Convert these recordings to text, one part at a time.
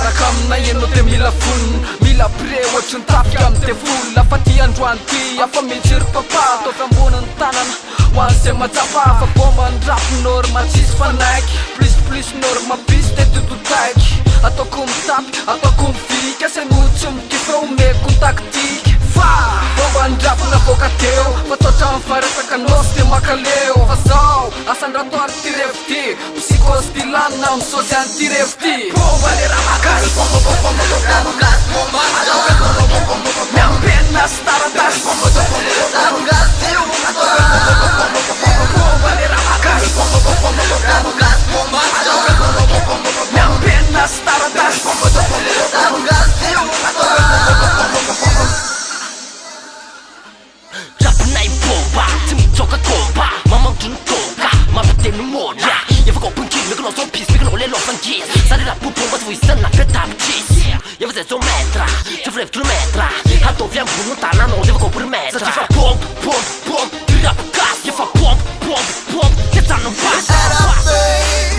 miaraka aminay ianao de mila vonona mila bre ohatry ny tafika amy de volona fa ty androany ty afa mijery papa atao fiamboniny tanana hoan'zay matsapa fa bomba ny rapinôrma tsisy fanaiky plus norma bis de tututaiky ataoko mitapy ataoko mivika senotsy mikifra omeko taktiky fa bomba ny rapina voaka teo fa toatra mifaresaka nosy de makaleo fa zao asandratoary ty revo ty psychose ty lanina misôsy any ty revo ty bomba le raha makasy miampenina sy taratasy bomba le raha makasy miampenina sy taratasy Rapinay bomba, tsy mitsoka komba mamangitry ny tonga, mampiteny moja efa kaopinkiry mekinao zao pisy mekinao le lofangisy sary rapobomba tsy voisany napetapitsisy efa zay zao metra tsy vrevy kilometra ataovy ambony tananao de efa kaopirimetra satria fa bomb ty rapigasy efa bomb ty tsanon basy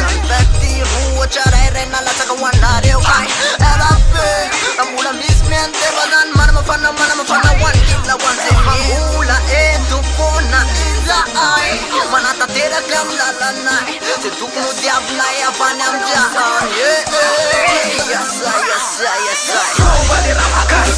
Nambety roatra rairay nalatsaka hoanareo Era be mbola misy mianteva zany mana mafana hoanikila hoanzay mangula eto fona izahay manatanteraka amy lalanay ze tokony ho diavinay avany amjahany Yesay bomba le raha makasy